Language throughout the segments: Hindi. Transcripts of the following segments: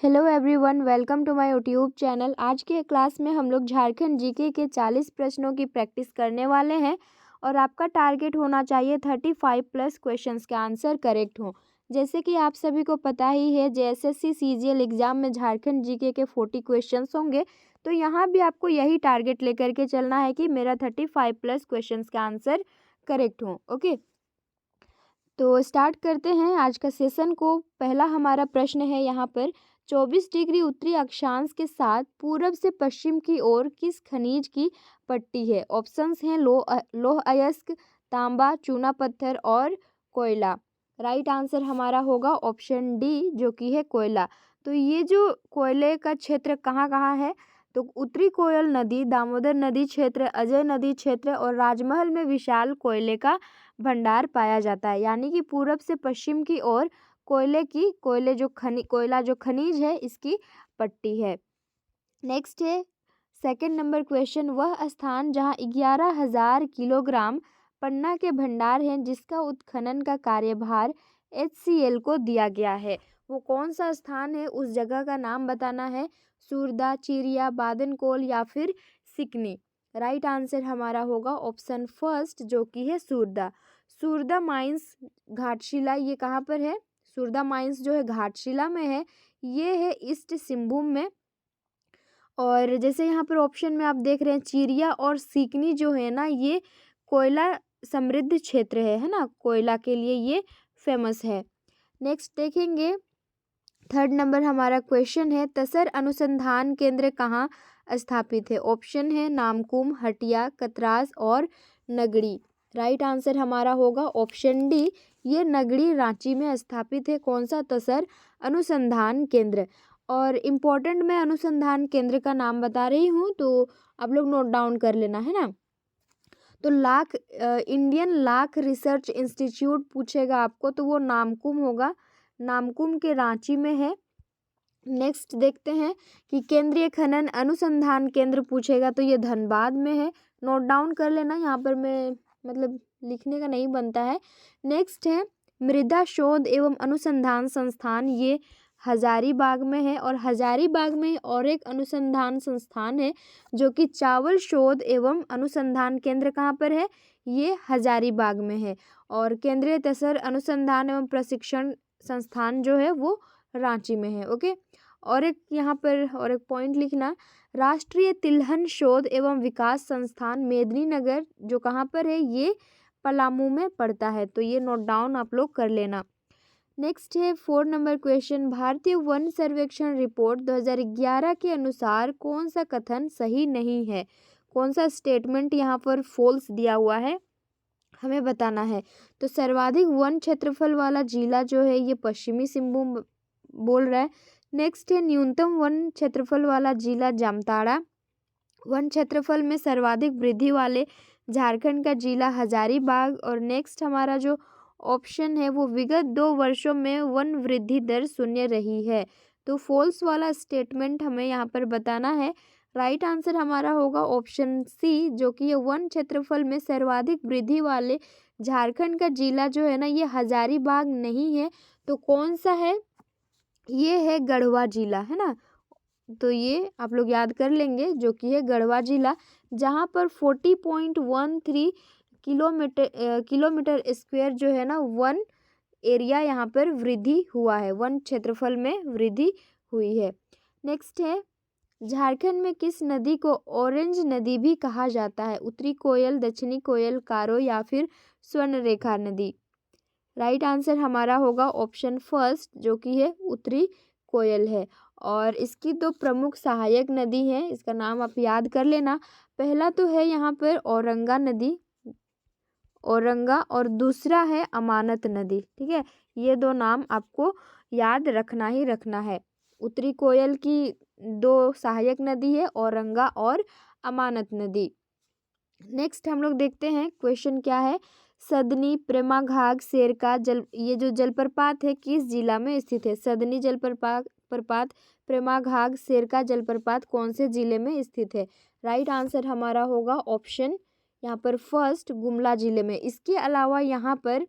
Hello everyone, welcome to my YouTube channel. आज के क्लास में हम लोग झारखंड जीके के 40 प्रश्नों की प्रैक्टिस करने वाले हैं और आपका टारगेट होना चाहिए 35 प्लस क्वेश्चंस के आंसर करेक्ट हो। जैसे कि आप सभी को पता ही है, जेएसएससी सीजीएल एग्जाम में झारखंड जीके के 40 क्वेश्चंस होंगे, तो यहाँ भी आपको यही टारगेट लेकर के चलना है कि मेरा 35 प्लस क्वेश्चंस का आंसर करेक्ट हो। ओके, तो स्टार्ट करते हैं आज का सेशन को। पहला हमारा प्रश्न है यहाँ पर, 24 डिग्री उत्तरी अक्षांश के साथ पूरब से पश्चिम की ओर किस खनिज की पट्टी है? ऑप्शंस हैं लौह अयस्क, तांबा, चूना पत्थर और कोयला। राइट आंसर हमारा होगा ऑप्शन डी, जो कि है कोयला। तो ये जो कोयले का क्षेत्र कहाँ कहाँ है, तो उत्तरी कोयल नदी, दामोदर नदी क्षेत्र, अजय नदी क्षेत्र और राजमहल में विशाल कोयले का भंडार पाया जाता है। यानी कि पूरब से पश्चिम की ओर कोयला जो खनिज है, इसकी पट्टी है। नेक्स्ट है सेकंड नंबर क्वेश्चन, वह स्थान जहां 11,000 किलोग्राम पन्ना के भंडार हैं जिसका उत्खनन का कार्यभार HCL को दिया गया है, वो कौन सा स्थान है? उस जगह का नाम बताना है। सूरदा, चिरिया, बादनकोल या फिर सिकनी। राइट आंसर हमारा होगा ऑप्शन फर्स्ट, जो कि है सूरदा। सूरदा माइंस घाटशिला, ये कहाँ पर है? सूरदा माइंस जो है घाटशिला में है, ये है ईस्ट सिंहभूम में। और जैसे यहाँ पर ऑप्शन में आप देख रहे हैं, चिरिया और सीकनी जो है ना, ये कोयला समृद्ध क्षेत्र है ना, कोयला के लिए ये फेमस है। नेक्स्ट देखेंगे, थर्ड नंबर हमारा क्वेश्चन है, तसर अनुसंधान केंद्र कहाँ स्थापित है? ऑप्शन है नामकुम, हटिया, कतरास और नगड़ी। राइट आंसर हमारा होगा ऑप्शन डी, ये नगड़ी रांची में स्थापित है। कौन सा? तसर अनुसंधान केंद्र। और इम्पोर्टेंट मैं अनुसंधान केंद्र का नाम बता रही हूँ, तो आप लोग नोट डाउन कर लेना है ना। तो इंडियन लाख रिसर्च इंस्टीट्यूट पूछेगा आपको, तो वो नामकुम होगा, नामकुम के रांची में है। नेक्स्ट देखते हैं कि केंद्रीय खनन अनुसंधान केंद्र पूछेगा, तो ये धनबाद में है। नोट डाउन कर लेना, यहाँ पर मैं मतलब लिखने का नहीं बनता है। नेक्स्ट है मृदा शोध एवं अनुसंधान संस्थान, ये हजारीबाग में है। और हजारीबाग में और एक अनुसंधान संस्थान है जो कि चावल शोध एवं अनुसंधान केंद्र कहाँ पर है? ये हजारीबाग में है। और केंद्रीय तसर अनुसंधान एवं प्रशिक्षण संस्थान जो है वो रांची में है। ओके, और एक यहाँ पर और एक पॉइंट लिखना, राष्ट्रीय तिलहन शोध एवं विकास संस्थान मेदिनीनगर जो कहाँ पर है? ये पलामू में पड़ता है। तो ये नोट डाउन आप लोग कर लेना। नेक्स्ट है 4 नंबर क्वेश्चन, भारतीय वन सर्वेक्षण रिपोर्ट 2011 के अनुसार कौन सा कथन सही नहीं है? कौन सा स्टेटमेंट यहाँ पर फॉल्स दिया हुआ है, हमें बताना है। तो सर्वाधिक वन क्षेत्रफल वाला जिला जो है, ये पश्चिमी सिंहभूम बोल रहा है। नेक्स्ट है न्यूनतम वन क्षेत्रफल वाला जिला जामताड़ा। वन क्षेत्रफल में सर्वाधिक वृद्धि वाले झारखंड का जिला हजारीबाग। और नेक्स्ट हमारा जो ऑप्शन है, वो विगत 2 वर्षों में वन वृद्धि दर शून्य रही है। तो फॉल्स वाला स्टेटमेंट हमें यहाँ पर बताना है। राइट आंसर हमारा होगा ऑप्शन सी, जो कि ये वन क्षेत्रफल में सर्वाधिक वृद्धि वाले झारखंड का जिला जो है ना, ये हजारीबाग नहीं है। तो कौन सा है? ये है गढ़वा जिला, है ना। तो ये आप लोग याद कर लेंगे, जो कि है गढ़वा जिला, जहाँ पर 40.13 किलोमीटर स्क्वायर जो है ना, वन एरिया यहाँ पर वृद्धि हुआ है, वन क्षेत्रफल में वृद्धि हुई है। नेक्स्ट है, झारखंड में किस नदी को ऑरेंज नदी भी कहा जाता है? उत्तरी कोयल, दक्षिणी कोयल, कारो या फिर स्वर्णरेखा नदी। राइट आंसर हमारा होगा ऑप्शन फर्स्ट, जो कि है उत्तरी कोयल है। और इसकी 2 प्रमुख सहायक नदी हैं, इसका नाम आप याद कर लेना। पहला तो है यहाँ पर औरंगा नदी, औरंगा, और दूसरा है अमानत नदी। ठीक है, ये 2 नाम आपको याद रखना ही रखना है। उत्तरी कोयल की 2 सहायक नदी है, औरंगा और अमानत नदी। नेक्स्ट हम लोग देखते हैं क्वेश्चन क्या है, सदनी प्रेमाघाग सेरका ये जो जलप्रपात है किस जिला में स्थित है? सदनी जलप्रपात प्रेमाघाग सेरका जलप्रपात कौन से जिले में स्थित है? राइट आंसर हमारा होगा ऑप्शन यहाँ पर फर्स्ट, गुमला जिले में। इसके अलावा यहाँ पर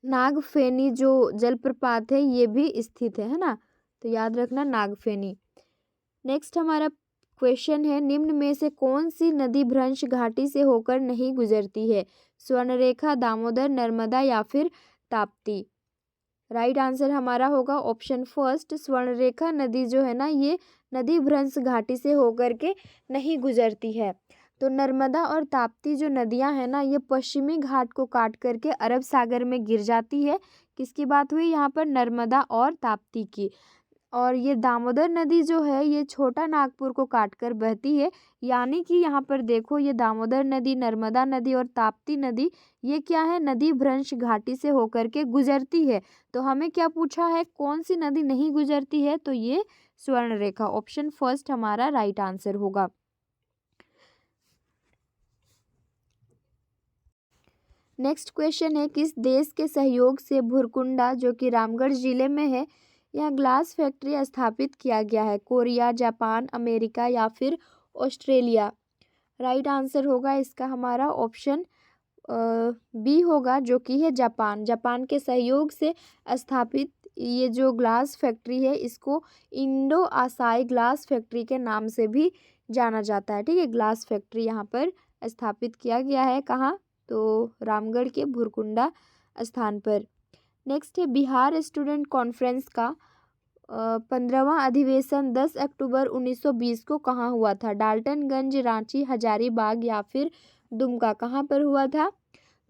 नागफेनी जो जलप्रपात है, ये भी स्थित है ना। तो याद रखना नागफेनी। नेक्स्ट हमारा क्वेश्चन है, निम्न में से कौन सी नदी भ्रंश घाटी से होकर नहीं गुजरती है? स्वर्णरेखा, दामोदर, नर्मदा या फिर ताप्ती? राइट आंसर हमारा होगा ऑप्शन फर्स्ट, स्वर्णरेखा नदी जो है ना, ये नदी भ्रंश घाटी से होकर के नहीं गुजरती है। तो नर्मदा और ताप्ती जो नदियां हैं ना, ये पश्चिमी घाट को काट करके अरब सागर में गिर जाती है। किसकी बात हुई यहाँ पर? नर्मदा और ताप्ती की। और ये दामोदर नदी जो है, ये छोटा नागपुर को काटकर बहती है। यानी कि यहाँ पर देखो, ये दामोदर नदी, नर्मदा नदी और ताप्ती नदी, ये क्या है? नदी भ्रंश घाटी से होकर के गुजरती है। तो हमें क्या पूछा है, कौन सी नदी नहीं गुजरती है? तो ये स्वर्णरेखा, ऑप्शन फर्स्ट हमारा राइट आंसर होगा। नेक्स्ट क्वेश्चन है, किस देश के सहयोग से भुरकुंडा जो कि रामगढ़ जिले में है, यह ग्लास फैक्ट्री स्थापित किया गया है? कोरिया, जापान, अमेरिका या फिर ऑस्ट्रेलिया? राइट आंसर होगा इसका हमारा ऑप्शन बी होगा, जो कि है जापान। जापान के सहयोग से स्थापित ये जो ग्लास फैक्ट्री है, इसको इंडो आसाई ग्लास फैक्ट्री के नाम से भी जाना जाता है। ठीक है, ग्लास फैक्ट्री यहाँ पर स्थापित किया गया है। कहाँ? तो रामगढ़ के भुरकुंडा स्थान पर। नेक्स्ट है, बिहार स्टूडेंट कॉन्फ्रेंस का 15वां अधिवेशन 10 अक्टूबर 1920 को कहाँ हुआ था? डाल्टनगंज, रांची, हजारीबाग या फिर दुमका? कहाँ पर हुआ था?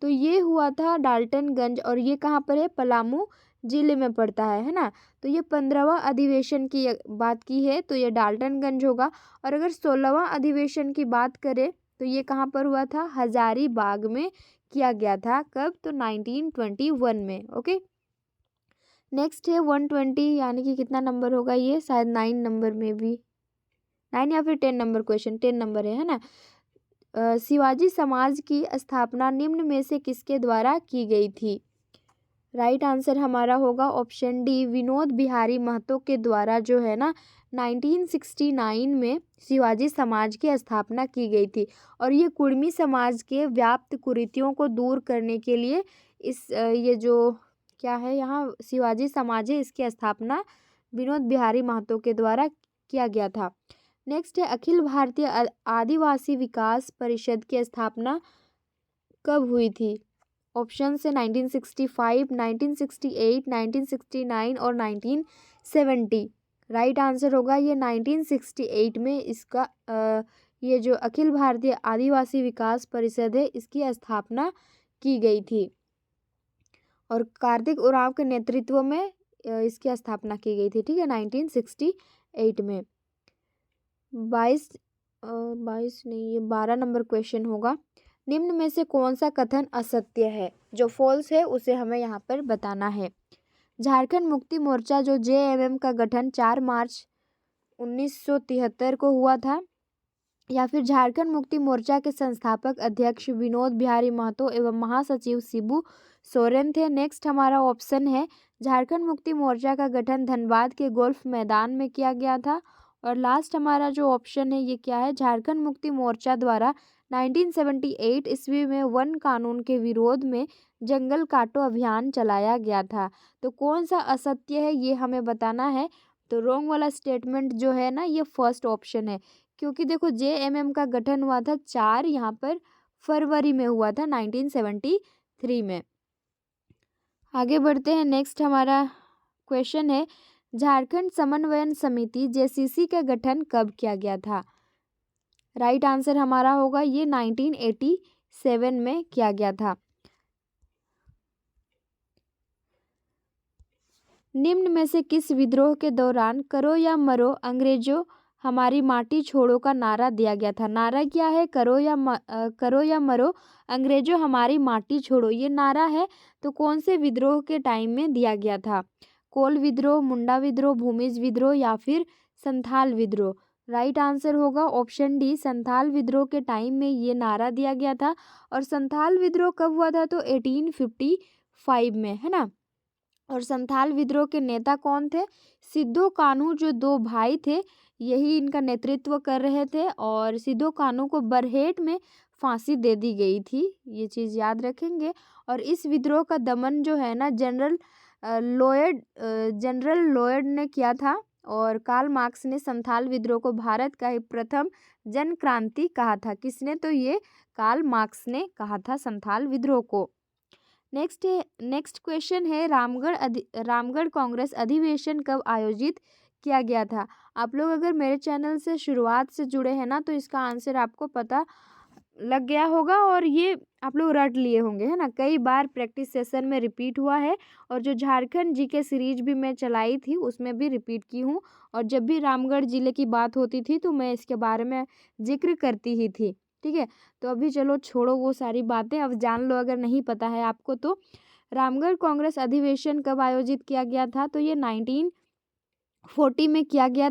तो ये हुआ था डाल्टनगंज, और ये कहाँ पर है? पलामू जिले में पड़ता है ना। तो ये 15वां अधिवेशन की बात की है, तो ये डाल्टनगंज होगा। और अगर 16वां अधिवेशन की बात करें, तो ये कहाँ पर हुआ था? हजारीबाग में किया गया था। कब? तो 1921 में। ओके, नेक्स्ट है 120, यानी कि कितना नंबर होगा ये? शायद 9 नंबर में भी, 9 या फिर 10 नंबर क्वेश्चन, 10 नंबर है ना। शिवाजी समाज की स्थापना निम्न में से किसके द्वारा की गई थी? राइट आंसर हमारा होगा ऑप्शन डी, विनोद बिहारी महतो के द्वारा जो है ना, 1969 में शिवाजी समाज की स्थापना की गई थी। और ये कुर्मी समाज के व्याप्त कुरीतियों को दूर करने के लिए इस ये जो क्या है यहाँ शिवाजी समाज है, इसकी स्थापना विनोद बिहारी महतो के द्वारा किया गया था। नेक्स्ट है, अखिल भारतीय आदिवासी विकास परिषद की स्थापना कब हुई थी? ऑप्शन से 1965, 1968, 1969 और 1970। राइट आंसर होगा ये 1968 में इसका ये जो अखिल भारतीय आदिवासी विकास परिषद है, इसकी स्थापना की गई थी। और कार्तिक उरांव के नेतृत्व में इसकी स्थापना की गई थी। ठीक है, 1968 में। 22 नहीं, ये 12 नंबर क्वेश्चन होगा। निम्न में से कौन सा कथन असत्य है? जो फॉल्स है उसे हमें यहाँ पर बताना है। झारखंड मुक्ति मोर्चा जो जेएमएम का गठन 4 मार्च 1973 को हुआ था, या फिर झारखंड मुक्ति मोर्चा के संस्थापक अध्यक्ष विनोद बिहारी महतो एवं महासचिव शिबू सोरेन थे? नेक्स्ट हमारा ऑप्शन है, झारखंड मुक्ति मोर्चा का गठन धनबाद के गोल्फ मैदान में किया गया था। और लास्ट हमारा जो ऑप्शन है, ये क्या है? झारखंड मुक्ति मोर्चा द्वारा 1978 ईस्वी में वन कानून के विरोध में जंगल काटो अभियान चलाया गया था। तो कौन सा असत्य है, ये हमें बताना है। तो रॉन्ग वाला स्टेटमेंट जो है ना, ये फर्स्ट ऑप्शन है, क्योंकि देखो जेएमएम का गठन हुआ था 4 यहाँ पर फरवरी में हुआ था 1973 में। आगे बढ़ते हैं। नेक्स्ट हमारा क्वेश्चन है, झारखंड समन्वयन समिति जेसीसी का गठन कब किया गया था? राइट आंसर हमारा होगा ये 1987 में किया गया था। निम्न में से किस विद्रोह के दौरान करो या मरो अंग्रेजों हमारी माटी छोड़ो का नारा दिया गया था? नारा क्या है? करो या मरो अंग्रेजों हमारी माटी छोड़ो, ये नारा है। तो कौन से विद्रोह के टाइम में दिया गया था? कोल विद्रोह, मुंडा विद्रोह, भूमिज विद्रोह या फिर संथाल विद्रोह? राइट आंसर होगा ऑप्शन डी, संथाल विद्रोह के टाइम में ये नारा दिया गया था। और संथाल विद्रोह कब हुआ था? तो 1855 में, है ना। और संथाल विद्रोह के नेता कौन थे? सिद्धो कान्हू, जो 2 भाई थे, यही इनका नेतृत्व कर रहे थे। और सिद्धो कान्हू को बरहेट में फांसी दे दी गई थी, ये चीज़ याद रखेंगे। और इस विद्रोह का दमन जो है ना, जनरल जनरल लॉयड ने किया था और कार्ल मार्क्स ने संथाल विद्रोह को भारत का ही प्रथम जन क्रांति कहा था। किसने? तो ये कार्ल मार्क्स ने कहा था संथाल विद्रोह को। नेक्स्ट क्वेश्चन है रामगढ़ कांग्रेस अधिवेशन कब आयोजित किया गया था? आप लोग अगर मेरे चैनल से शुरुआत से जुड़े हैं ना तो इसका आंसर आपको पता लग गया होगा और ये आप लोग रट लिए होंगे, है ना। कई बार प्रैक्टिस सेशन में रिपीट हुआ है और जो झारखंड जीके सीरीज भी मैं चलाई थी उसमें भी रिपीट की हूँ और जब भी रामगढ़ जिले की बात होती थी तो मैं इसके बारे में जिक्र करती ही थी। ठीक है, तो अभी चलो छोड़ो वो सारी बातें, अब जान लो अगर नहीं पता है आपको तो। रामगढ़ कांग्रेस अधिवेशन कब आयोजित किया गया था? तो ये 1940 में किया गया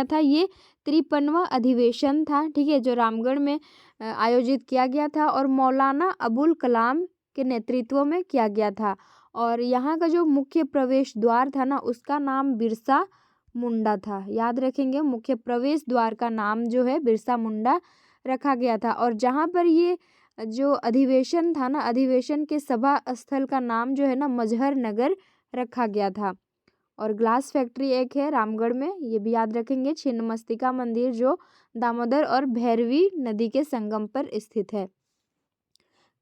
था। ये 53वां अधिवेशन था। ठीक है, जो रामगढ़ में आयोजित किया गया था और मौलाना अबुल कलाम के नेतृत्व में किया गया था। और यहाँ का जो मुख्य प्रवेश द्वार था ना उसका नाम बिरसा मुंडा था। याद रखेंगे, मुख्य प्रवेश द्वार का नाम जो है बिरसा मुंडा रखा गया था। और जहाँ पर ये जो अधिवेशन था ना, अधिवेशन के सभा स्थल का नाम जो है ना मजहर नगर रखा गया था। और ग्लास फैक्ट्री एक है रामगढ़ में, ये भी याद रखेंगे। छिन्नमस्तिका मंदिर जो दामोदर और भैरवी नदी के संगम पर स्थित है।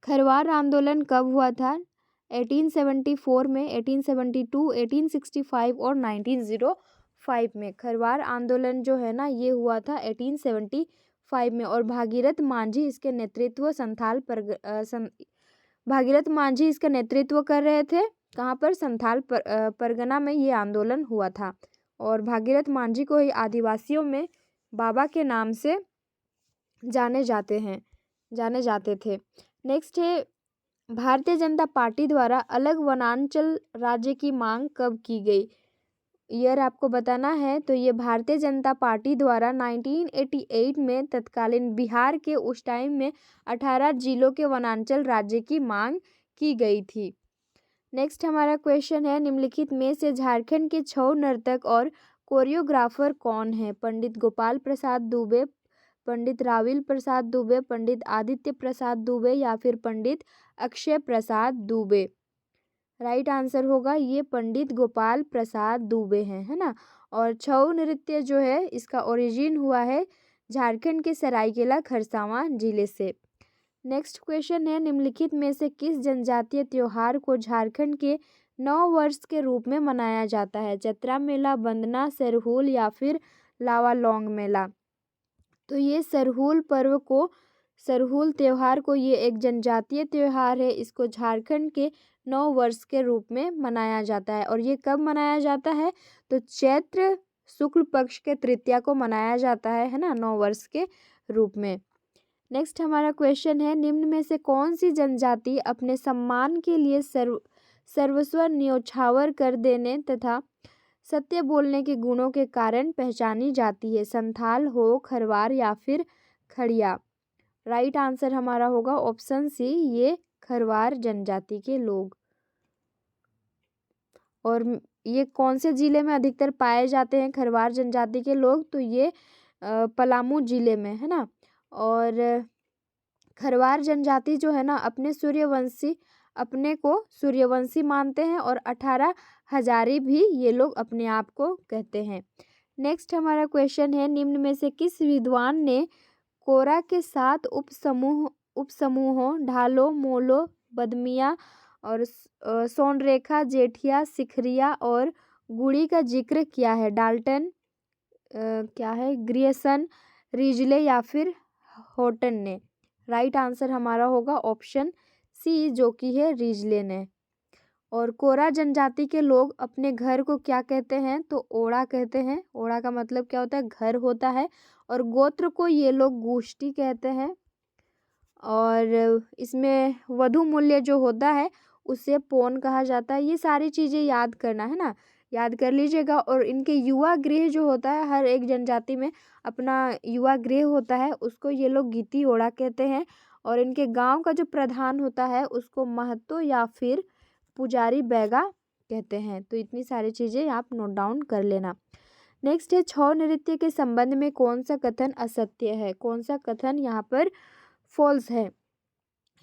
खरवार आंदोलन कब हुआ था? 1874 में, 1872, 1865 और 1905 में। खरवार आंदोलन जो है ना ये हुआ था 1875 में और भागीरथ मांझी इसके नेतृत्व कर रहे थे। कहाँ पर? संथाल परगना में ये आंदोलन हुआ था और भागीरथ मांझी को ही आदिवासियों में बाबा के नाम से जाने जाते थे। नेक्स्ट है भारतीय जनता पार्टी द्वारा अलग वनांचल राज्य की मांग कब की गई? ईयर आपको बताना है। तो ये भारतीय जनता पार्टी द्वारा 1988 में तत्कालीन बिहार के उस टाइम में 18 जिलों के वनांचल राज्य की मांग की गई थी। नेक्स्ट हमारा क्वेश्चन है निम्नलिखित में से झारखंड के छऊ नर्तक और कोरियोग्राफर कौन है? पंडित गोपाल प्रसाद दुबे, पंडित राविल प्रसाद दुबे, पंडित आदित्य प्रसाद दुबे या फिर पंडित अक्षय प्रसाद दुबे? राइट आंसर होगा ये पंडित गोपाल प्रसाद दुबे हैं, है ना। और छऊ नृत्य जो है इसका ओरिजिन हुआ है झारखंड के सरायकेला खरसावां जिले से। नेक्स्ट क्वेश्चन है निम्नलिखित में से किस जनजातीय त्योहार को झारखंड के नव वर्ष के रूप में मनाया जाता है? चतरा मेला, बंदना, सरहुल या फिर लावालौंग मेला? तो ये सरहुल त्योहार को ये एक जनजातीय त्योहार है। इसको झारखंड के नव वर्ष के रूप में मनाया जाता है और ये कब मनाया जाता है? तो चैत्र शुक्ल पक्ष के तृतीया को मनाया जाता है ना, नव वर्ष के रूप में। नेक्स्ट हमारा क्वेश्चन है निम्न में से कौन सी जनजाति अपने सम्मान के लिए सर्वस्व न्योछावर कर देने तथा सत्य बोलने के गुणों के कारण पहचानी जाती है? संथाल हो, खरवार या फिर खड़िया? राइट आंसर हमारा होगा ऑप्शन सी, ये खरवार जनजाति के लोग। और ये कौन से जिले में अधिकतर पाए जाते हैं खरवार जनजाति के लोग? तो ये पलामू जिले में, है ना। और खरवार जनजाति जो है ना अपने को सूर्यवंशी मानते हैं और 18 हजारी भी ये लोग अपने आप को कहते हैं। नेक्स्ट हमारा क्वेश्चन है निम्न में से किस विद्वान ने कोरा के 7 उपसमूहों ढालो, मोलो, बदमिया और सोनरेखा, जेठिया, सिखरिया और गुड़ी का जिक्र किया है? डाल्टन, ग्रियर्सन, रिजले या फिर हॉटन ने? राइट आंसर हमारा होगा ऑप्शन सी, जो कि है रिजले ने। और कोरा जनजाति के लोग अपने घर को क्या कहते हैं? तो ओड़ा कहते हैं। ओड़ा का मतलब क्या होता है? घर होता है। और गोत्र को ये लोग गोष्ठी कहते हैं। और इसमें वधु मूल्य जो होता है उसे पौन कहा जाता है। ये सारी चीज़ें याद करना है ना, याद कर लीजिएगा। और इनके युवा गृह जो होता है, हर एक जनजाति में अपना युवा गृह होता है, उसको ये लोग गीती ओड़ा कहते हैं। और इनके गांव का जो प्रधान होता है उसको महतो या फिर पुजारी बैगा कहते हैं। तो इतनी सारी चीज़ें आप नोट डाउन कर लेना। नेक्स्ट है छऊ नृत्य के संबंध में कौन सा कथन असत्य है? कौन सा कथन यहाँ पर फॉल्स है?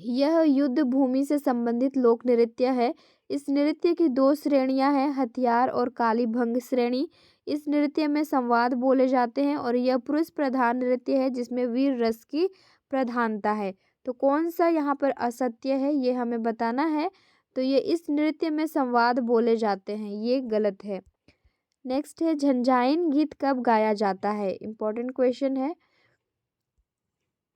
यह युद्ध भूमि से संबंधित लोक नृत्य है। इस नृत्य की दो श्रेणियां हैं, हथियार और कालीभंग श्रेणी। इस नृत्य में संवाद बोले जाते हैं और यह पुरुष प्रधान नृत्य है जिसमें वीर रस की प्रधानता है। तो कौन सा यहाँ पर असत्य है ये हमें बताना है। तो ये इस नृत्य में संवाद बोले जाते हैं, ये गलत है। नेक्स्ट है झंझाइन गीत कब गाया जाता है। इंपॉर्टेंट क्वेश्चन है।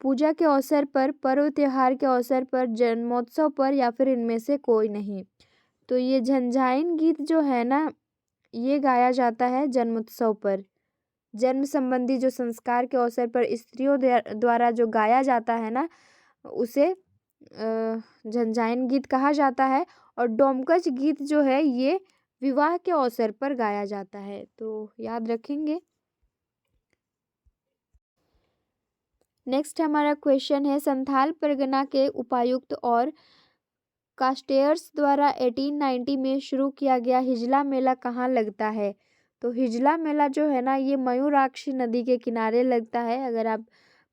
पूजा के अवसर पर, पर्व त्योहार के अवसर पर, जन्मोत्सव पर या फिर इनमें से कोई नहीं। तो ये झंझाइन गीत जो है ना, ये गाया जाता है जन्मोत्सव पर। जन्म संबंधी जो संस्कार के अवसर पर स्त्रियों द्वारा जो गाया जाता है ना, उसे झंझाइन गीत कहा जाता है। और डोमकच गीत जो है ये विवाह के अवसर पर गाया जाता है, तो याद रखेंगे। नेक्स्ट हमारा क्वेश्चन है, संथाल परगना के उपायुक्त और कास्टेयर्स द्वारा 1890 में शुरू किया गया हिजला मेला कहाँ लगता है। तो हिजला मेला जो है ना, ये मयूराक्षी नदी के किनारे लगता है। अगर आप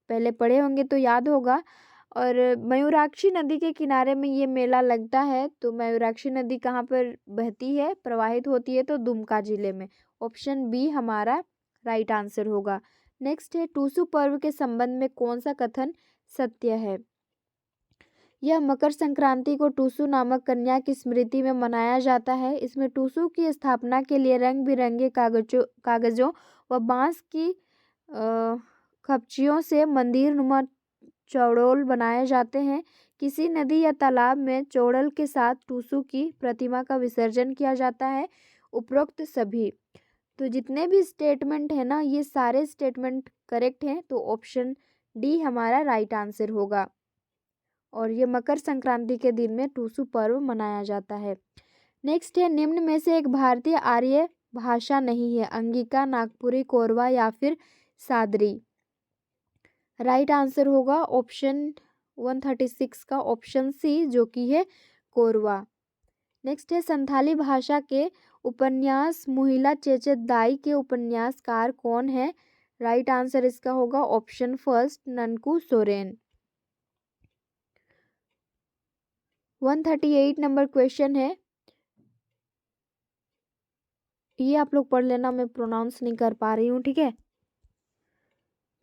पहले पढ़े होंगे तो याद होगा। और मयूराक्षी नदी के किनारे में ये मेला लगता है। तो मयूराक्षी नदी कहाँ पर बहती है, प्रवाहित होती है, तो दुमका जिले में। ऑप्शन बी हमारा राइट आंसर होगा। नेक्स्ट है, टूसू पर्व के संबंध में कौन सा कथन सत्य है। यह मकर संक्रांति को टूसू नामक कन्या की स्मृति में मनाया जाता है। इसमें टूसू की स्थापना के लिए रंग बिरंगे कागजों व बांस की खपचियों से मंदिर नुमा चौड़ोल बनाए जाते हैं। किसी नदी या तालाब में चौड़ल के साथ टूसू की प्रतिमा का विसर्जन किया जाता है। उपरोक्त सभी, तो जितने भी स्टेटमेंट है ना, ये सारे स्टेटमेंट करेक्ट हैं। तो ऑप्शन डी हमारा राइट आंसर होगा। और ये मकर संक्रांति के दिन में टूसू पर्व मनाया जाता है। नेक्स्ट है, निम्न में से एक भारतीय आर्य भाषा नहीं है। अंगिका, नागपुरी, कोरवा या फिर सादरी। राइट आंसर होगा ऑप्शन 136 का ऑप्शन सी, जो कि है कोरवा। नेक्स्ट है, संथाली भाषा के उपन्यास मुहिला चेचत दाई के उपन्यासकार कौन है। राइट आंसर इसका होगा option first, Nanku Soren. 138 number question है, ये आप लोग पढ़ लेना, मैं प्रोनाउंस नहीं कर पा रही हूँ, ठीक है।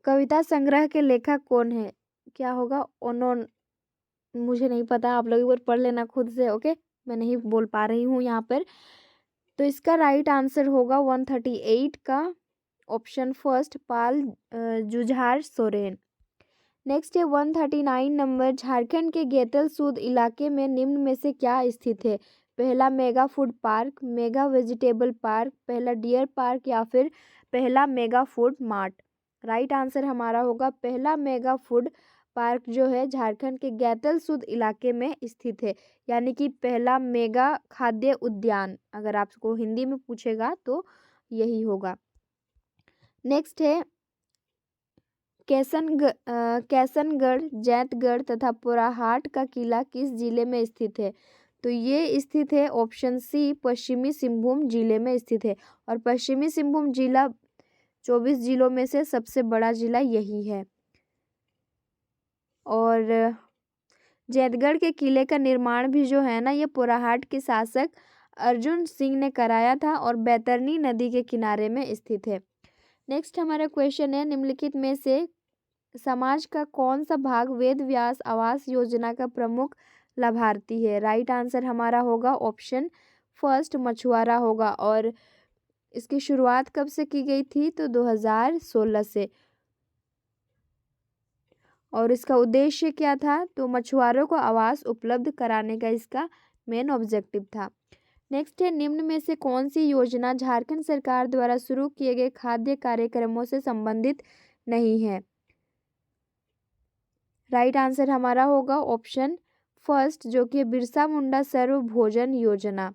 कविता संग्रह के लेखक कौन है। क्या होगा, ओनोन, मुझे नहीं पता, आप लोग एक बार पढ़ लेना खुद से, ओके। मैं नहीं बोल पा रही हूँ यहाँ पर। तो इसका राइट आंसर होगा 138 का ऑप्शन फर्स्ट, पाल जुझार सोरेन। नेक्स्ट है 139 नंबर, झारखंड के गेतलसूद इलाके में निम्न में से क्या स्थित है। पहला mega food park, mega vegetable park, पहला डियर पार्क या फिर पहला mega food mart. Right answer हमारा होगा पहला मेगा फूड पार्क, जो है झारखंड के गेतलसूद इलाके में स्थित है। यानी कि पहला मेगा खाद्य उद्यान, अगर आपको हिंदी में पूछेगा तो यही होगा। नेक्स्ट है, कैसनगढ़, जैंतगढ़ तथा पोराहाट का किला किस जिले में स्थित है। तो ये स्थित है ऑप्शन सी, पश्चिमी सिंहभूम जिले में स्थित है। और पश्चिमी सिंहभूम जिला 24 जिलों में से सबसे बड़ा जिला यही है। और जैंतगढ़ के किले का निर्माण भी जो है ना, ये पोराहाट के शासक अर्जुन सिंह ने कराया था और बैतरनी नदी के किनारे में स्थित है। नेक्स्ट हमारा क्वेश्चन है, निम्नलिखित में से समाज का कौन सा भाग वेद व्यास आवास योजना का प्रमुख लाभार्थी है। राइट आंसर हमारा होगा ऑप्शन फर्स्ट, मछुआरा होगा। और इसकी शुरुआत कब से की गई थी, तो 2016 से। और इसका उद्देश्य क्या था, तो मछुआरों को आवास उपलब्ध कराने का इसका मेन ऑब्जेक्टिव था। नेक्स्ट है, निम्न में से कौन सी योजना झारखंड सरकार द्वारा शुरू किए गए खाद्य कार्यक्रमों से संबंधित नहीं है। राइट आंसर हमारा होगा ऑप्शन फर्स्ट, जो कि बिरसा मुंडा सर्व भोजन योजना।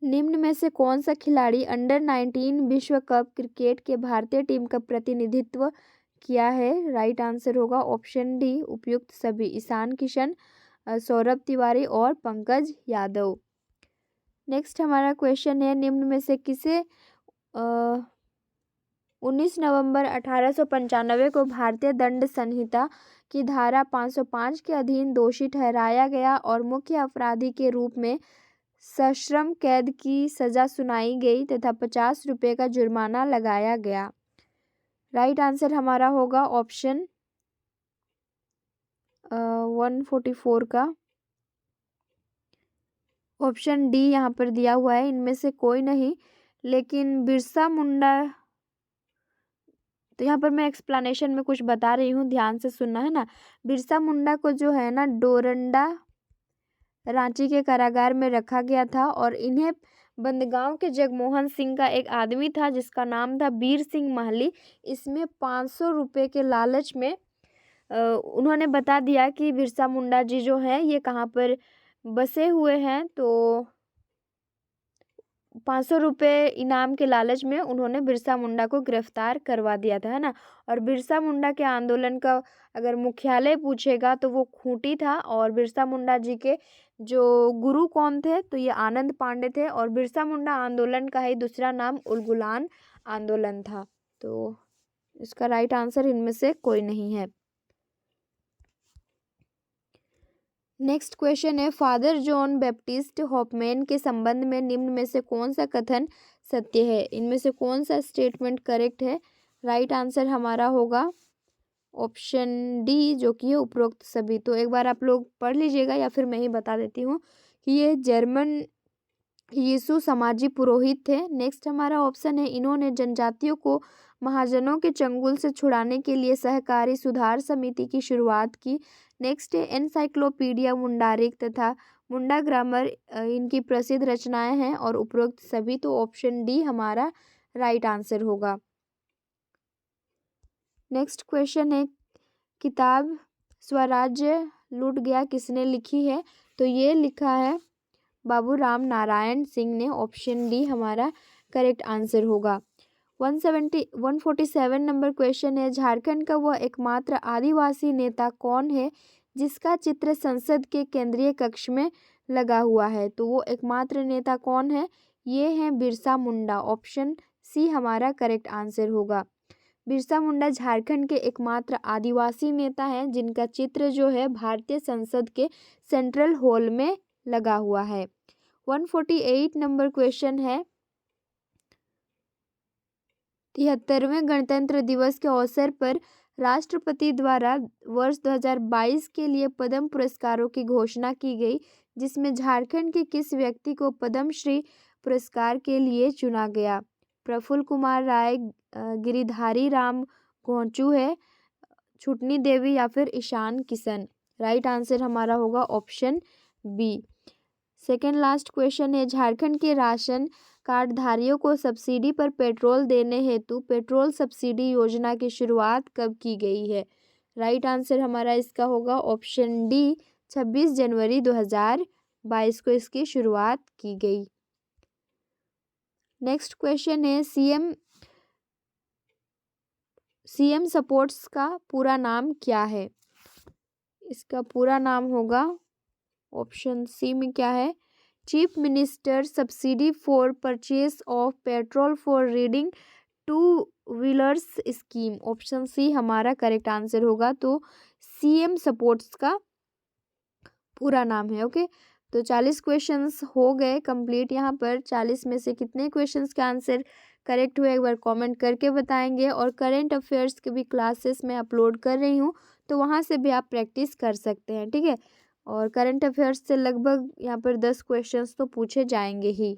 निम्न में से कौन सा खिलाड़ी अंडर 19 विश्व कप क्रिकेट के भारतीय टीम का प्रतिनिधित्व किया है। राइट आंसर होगा ऑप्शन डी, उपयुक्त सभी, ईशान किशन, सौरभ तिवारी और पंकज यादव। नेक्स्ट हमारा क्वेश्चन है, निम्न में से किसे 19 नवंबर 1895 को भारतीय दंड संहिता की धारा 505 के अधीन दोषी ठहराया गया और मुख्य अपराधी के रूप में सश्रम कैद की सजा सुनाई गई तथा 50 रुपये का जुर्माना लगाया गया। राइट आंसर हमारा होगा ऑप्शन 144 का ऑप्शन डी यहाँ पर दिया हुआ है, इनमें से कोई नहीं। लेकिन बिरसा मुंडा, तो यहाँ पर मैं एक्सप्लेनेशन में कुछ बता रही हूँ, ध्यान से सुनना है ना। बिरसा मुंडा को जो है ना डोरंडा रांची के कारागार में रखा गया था और इन्हें बंदगांव के जगमोहन सिंह का एक आदमी था जिसका नाम था बीर सिंह महली। इसमें 500 रुपये के लालच में उन्होंने बता दिया कि बिरसा मुंडा जी जो हैं ये कहाँ पर बसे हुए हैं, तो 500 रुपये इनाम के लालच में उन्होंने बिरसा मुंडा को गिरफ्तार करवा दिया था, है ना। और बिरसा मुंडा के आंदोलन का अगर मुख्यालय पूछेगा तो वो खूंटी था और बिरसा मुंडा जी के जो गुरु कौन थे, तो ये आनंद पांडे थे और बिरसा मुंडा आंदोलन का ही दूसरा नाम उलगुलान आंदोलन था। तो इसका राइट आंसर इनमें से कोई नहीं है। नेक्स्ट क्वेश्चन है, फादर जॉन बैप्टिस्ट हॉफमैन के संबंध में निम्न में से कौन सा कथन सत्य है? इनमें से कौन सा स्टेटमेंट करेक्ट है? राइट आंसर हमारा होगा ऑप्शन डी, जो कि है उपरोक्त सभी। तो एक बार आप लोग पढ़ लीजिएगा या फिर मैं ही बता देती हूँ कि ये जर्मन यीशु समाजी पुरोहित थे। नेक्स्ट हमारा ऑप्शन है, इन्होंने जनजातियों को महाजनों के चंगुल से छुड़ाने के लिए सहकारी सुधार समिति की शुरुआत की। नेक्स्ट है, एनसाइक्लोपीडिया मुंडारिक तथा मुंडा ग्रामर इनकी प्रसिद्ध रचनाएं हैं और उपरोक्त सभी। तो ऑप्शन डी हमारा राइट आंसर होगा। नेक्स्ट क्वेश्चन है, किताब स्वराज्य लूट गया किसने लिखी है? तो ये लिखा है बाबू राम नारायण सिंह ने। ऑप्शन डी हमारा करेक्ट आंसर होगा। 147 नंबर क्वेश्चन है, झारखंड का वह एकमात्र आदिवासी नेता कौन है जिसका चित्र संसद के केंद्रीय कक्ष में लगा हुआ है? तो वो एकमात्र नेता कौन है? ये है बिरसा मुंडा। ऑप्शन सी हमारा करेक्ट आंसर होगा। बिरसा मुंडा झारखंड के एकमात्र आदिवासी नेता हैं जिनका चित्र जो है भारतीय संसद के सेंट्रल हॉल में लगा हुआ है। 148 नंबर क्वेश्चन है, 73वें गणतंत्र दिवस के अवसर पर राष्ट्रपति द्वारा वर्ष 2022 के लिए पद्म पुरस्कारों की घोषणा की गई, जिसमें झारखंड के किस व्यक्ति को पद्म श्री पुरस्कार के लिए चुना गया? प्रफुल्ल कुमार राय, गिरिधारी राम घोंचू है, छुटनी देवी या फिर ईशान किशन? राइट आंसर हमारा होगा option B. Second last question है, झारखंड के राशन कार्डधारियों को सब्सिडी पर पेट्रोल देने हेतु पेट्रोल सब्सिडी योजना की शुरुआत कब की गई है? राइट आंसर हमारा इसका होगा ऑप्शन डी, 26 जनवरी 2022 को इसकी शुरुआत की गई। नेक्स्ट क्वेश्चन है, सीएम सपोर्ट्स का पूरा नाम क्या है? इसका पूरा नाम होगा ऑप्शन सी में क्या है, chief minister subsidy for purchase of petrol for riding two wheelers scheme. Option C हमारा करेक्ट आंसर होगा। तो सीएम सपोर्ट्स का पूरा नाम है। ओके, तो 40 क्वेश्चंस हो गए कंप्लीट। यहाँ पर 40 में से कितने क्वेश्चंस का आंसर करेक्ट हुए एक बार कमेंट करके बताएंगे। और करेंट अफेयर्स के भी क्लासेस मैं अपलोड कर रही हूँ, तो वहाँ से भी आप प्रैक्टिस कर सकते हैं, ठीक है। और करंट अफेयर्स से लगभग यहाँ पर 10 क्वेश्चंस तो पूछे जाएंगे ही।